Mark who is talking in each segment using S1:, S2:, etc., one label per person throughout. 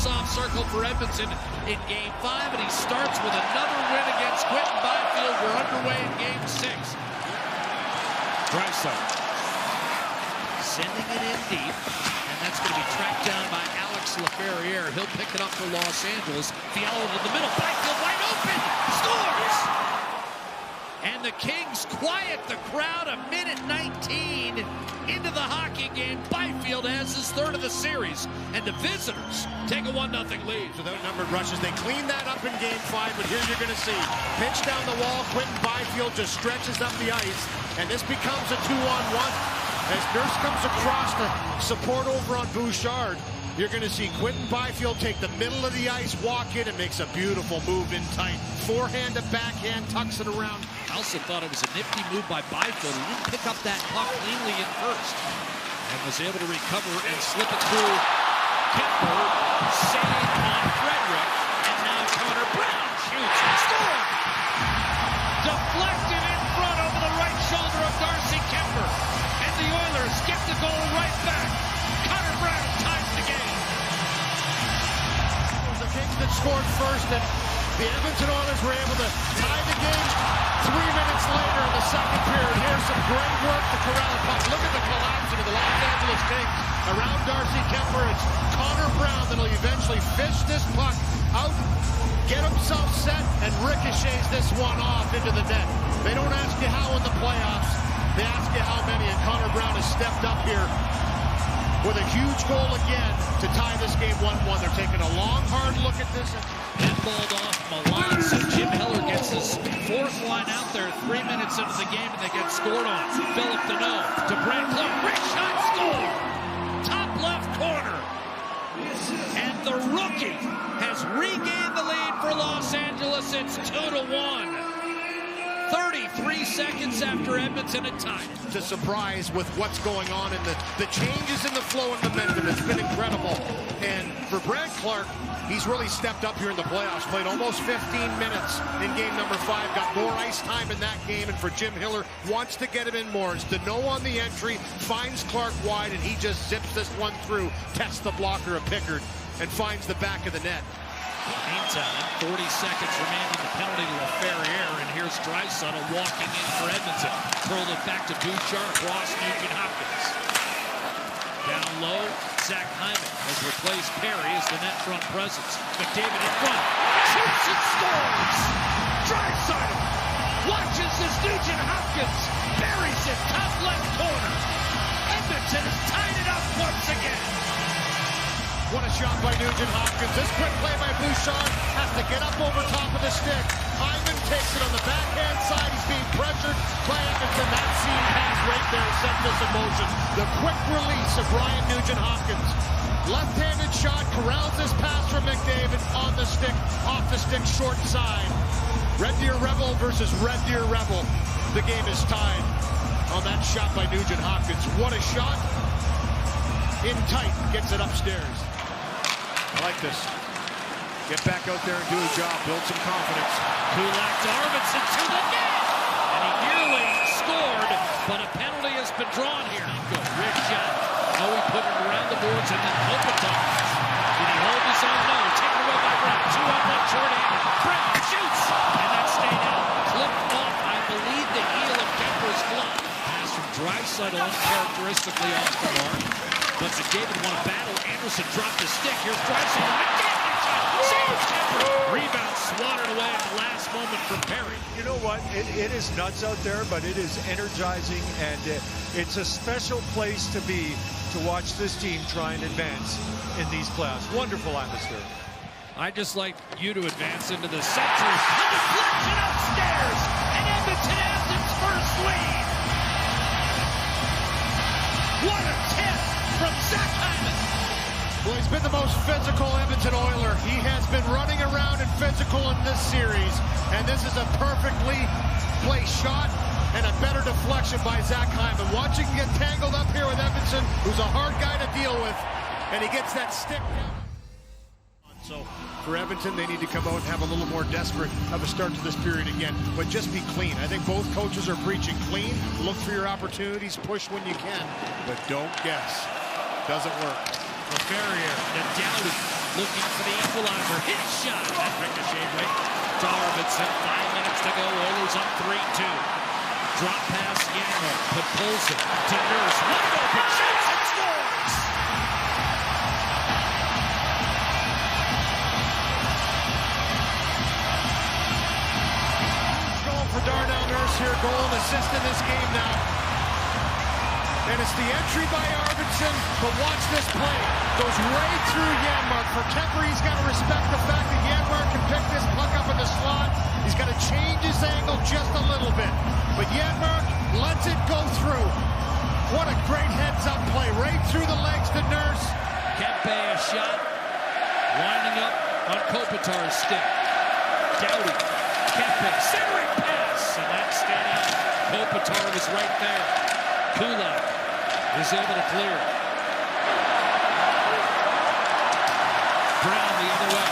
S1: face-off circle for Edmonton in Game 5, and he starts with another win against Quinton Byfield. We're underway in Game 6. Draisaitl sending it in deep, and that's going to be tracked down by Alex Laferriere. He'll pick it up for Los Angeles. Fiala to the middle, Byfield wide open, scores! And the Kings quiet the crowd a minute 19 into the hockey game. Byfield has his third of the series, and the visitors take a 1-0 lead.
S2: Without numbered rushes, they clean that up in Game 5, but here you're going to see pitch down the wall. Quinton Byfield just stretches up the ice, and this becomes a 2-on-1. As Nurse comes across to support over on Bouchard, you're going to see Quinton Byfield take the middle of the ice, walk in, and makes a beautiful move in tight. Forehand to backhand, tucks it around.
S1: I also thought it was a nifty move by Byfield. He didn't pick up that puck cleanly at first, and was able to recover and slip it through Kemper, save on Frederic, and now Connor Brown shoots and scores! Deflected in front over the right shoulder of Darcy Kemper, and the Oilers get the goal right back. Connor Brown ties the game.
S2: It was the Kings that scored first, and the Edmonton Oilers were able to tie the game 3 minutes later in the second period. Here's some great work to corral the puck. Look at the collapsing of the Los Angeles Kings around Darcy Kemper. It's Connor Brown that'll eventually fish this puck out, get himself set, and ricochets this one off into the net. They don't ask you how in the playoffs, they ask you how many, and Connor Brown has stepped up here with a huge goal again to tie this game 1-1. They're taking a long, hard look at this.
S1: Handballed off Milan, so Jim Hiller gets his fourth line out there 3 minutes into the game, and they get scored on. Philip Deneau to Brent Clark. Great shot, score! Top left corner. And the rookie has regained the lead for Los Angeles. It's 2-1. 33 seconds after Edmonton had tied.
S2: To surprise with what's going on and the changes in the flow and momentum. It's been incredible. And for Brent Clark, he's really stepped up here in the playoffs. Played almost 15 minutes in game number 5. Got more ice time in that game. And for Jim Hiller, wants to get him in more. It's Deneau on the entry, finds Clark wide, and he just zips this one through. Tests the blocker of Pickard and finds the back of the net.
S1: Meantime, 40 seconds remaining, the penalty to Laferriere, and here's Draisaitl walking in for Edmonton. Curled it back to Bouchard, across Nugent Hopkins. Down low, Zach Hyman has replaced Perry as the net front presence. McDavid in front, shoots and scores! Draisaitl watches as Nugent Hopkins buries it top left corner. Edmonton has tied it up once again.
S2: What a shot by Nugent Hopkins. This quick play by Bouchard has to get up over top of the stick. Hyman takes it on the backhand side. He's being pressured by Edmonton. That seam pass right there set this in motion. The quick release of Brian Nugent Hopkins. Left-handed shot, corrals this pass from McDavid on the stick, off the stick, short side. Red Deer Rebel versus Red Deer Rebel. The game is tied on that shot by Nugent Hopkins. What a shot. In tight, gets it upstairs. I like this. Get back out there and do a job. Build some confidence.
S1: Kulak to Arvidsson to the net! And he nearly scored, but a penalty has been drawn here. Good, rich shot. Oh, he put it around the boards and then Kopitar. Did he hold his own? No. Taken away by Brown. 2-on-1 short-handed. Brown shoots! And that stayed out. Clipped off, I believe, the heel of Kemper's glove. Pass from Draisaitl uncharacteristically off the mark. But McDavid won a battle. Anderson dropped his stick. Here's Draisaitl. McDavid shot. Saves Kemper. Rebound swatted away at the last moment from Perry.
S3: You know what? It is nuts out there, but it is energizing, and it's a special place to be to watch this team try and advance in these playoffs. Wonderful atmosphere.
S1: I'd just like you to advance into the center. A deflection upstairs, and Edmonton has its first lead. What a tip from Zach Hyman.
S2: Well, he's been the most physical Edmonton Oiler. He has been running around and physical in this series, and this is a perfectly placed shot and a better deflection by Zach Hyman. Watching him get tangled up here with Edmonton, who's a hard guy to deal with, and he gets that stick down. So for Edmonton, they need to come out and have a little more desperate of a start to this period again, but just be clean. I think both coaches are preaching clean, look for your opportunities, push when you can, but don't guess. Doesn't work.
S1: Laferriere, the Dowdy, looking for the equalizer. His shot. That ricochet right to Arvidsson. 5 minutes to go. Oilers up 3-2. Drop pass, Yanmark. Pulls it to Nurse. Wide open. Shoots and scores.
S2: Going for Darnell Nurse here. Goal and assist in this game now. And it's the entry by Arvidsson, but watch this play. Goes right through Yanmark. For Kemper, he's got to respect the fact that Yanmark can pick this puck up in the slot. He's got to change his angle just a little bit. But Yanmark lets it go through. What a great heads-up play. Right through the legs to Nurse.
S1: Kempe a shot. Winding up on Kopitar's stick. Doughty. Kempe. Centering pass. And that's stayed out. Kopitar was right there. Kulak is able to clear. Brown the other way.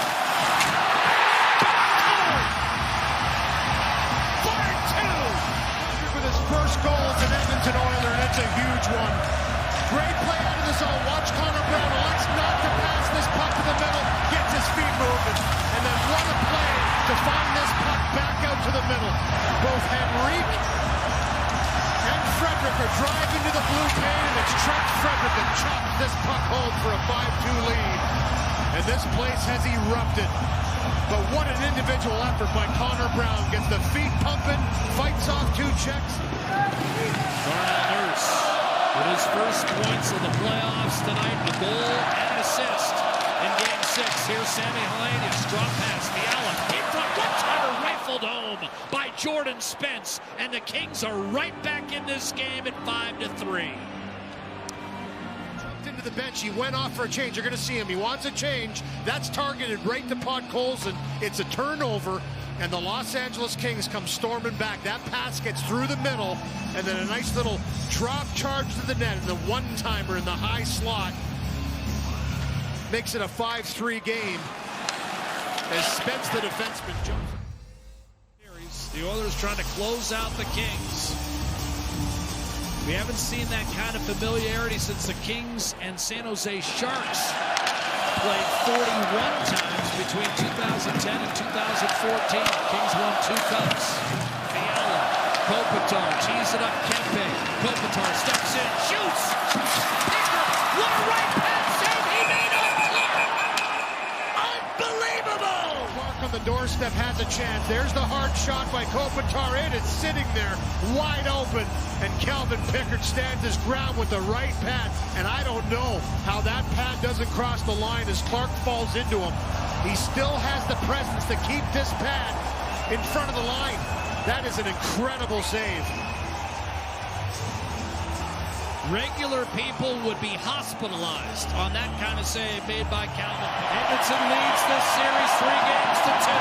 S2: Fire two! With his first goal as an Edmonton Oiler, and it's a huge one. Great play out of the zone. Watch Connor Brown elects not to pass this puck to the middle, gets his feet moving, and then what a play to find this puck back out to the middle. Both Henrique and Frederic are driving to the blue paint, and it's Trent Frederic that chops this puck home for a 5-2 lead. And this place has erupted. But what an individual effort by Connor Brown. Gets the feet pumping, fights off 2 checks.
S1: Darnell Nurse with his first points of the playoffs tonight, a goal and an assist in Game 6. Here's Sammy Helenius, drop pass, Fiala in front, one-timer rifled home by Jordan Spence, and the Kings are right back in this game at 5-3.
S2: Jumped into the bench, he went off for a change. You're going to see him, he wants a change. That's targeted right to Podkolzin. It's a turnover, and the Los Angeles Kings come storming back. That pass gets through the middle, and then a nice little drop charge to the net, and the one-timer in the high slot makes it a 5-3 game as Spence, the defenseman, jumps.
S1: The Oilers trying to close out the Kings. We haven't seen that kind of familiarity since the Kings and San Jose Sharks played 41 times between 2010 and 2014. Kings won 2 cups. Fiala, Kopitar, tees it up, Kempe. Kopitar steps in, shoots! Picker, what a right pass save he made on Clark! Unbelievable!
S2: Clark on the doorstep has a chance. There's the hard shot by Kopitar. It is sitting there wide open, and Calvin Pickard stands his ground with the right pad. And I don't know how that pad doesn't cross the line as Clark falls into him. He still has the presence to keep this pad in front of the line. That is an incredible save.
S1: Regular people would be hospitalized on that kind of save made by Calvin. Edmonton leads this series 3-2.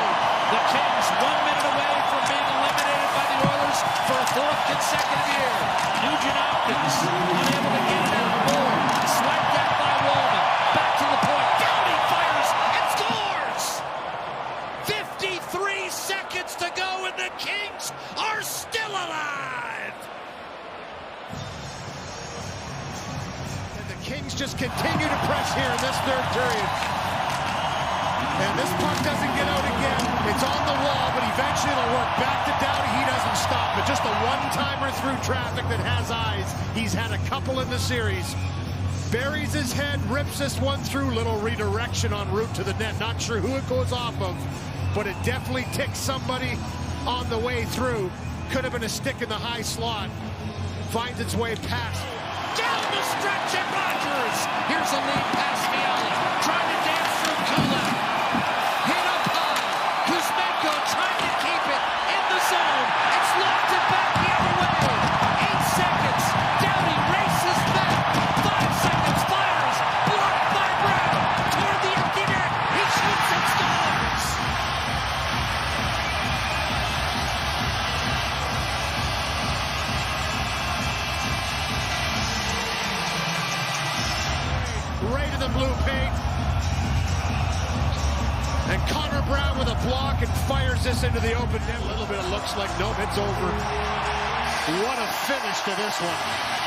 S1: The Kings 1 minute away from being eliminated by the Oilers for a 4th consecutive year. Nugent Hopkins unable to get it out. Moore swiped out by Wallman. Back to the point. Downey fires and scores! 53 seconds to go and the Kings are still alive!
S2: Kings just continue to press here in this 3rd period. And this puck doesn't get out again. It's on the wall, but eventually it'll work back to Doughty. He doesn't stop. But just a one-timer through traffic that has eyes. He's had a couple in the series. Buries his head, rips this one through. Little redirection en route to the net. Not sure who it goes off of, but it definitely ticks somebody on the way through. Could have been a stick in the high slot. Finds its way past.
S1: Down the stretch at Rogers. Here's a lead pass Fiala. Trying to dance through Kulak. Hit up high. Kuzmenko trying to keep it in the zone. It's lofted back the other way. 8 seconds. Downey races back. 5 seconds. Fires. Blocked by Brown. Toward the empty net. He shoots and scores.
S2: Right in the blue paint. And Connor Brown with a block and fires this into the open net. A little bit, it looks like, nope, it's over. What a finish to this one.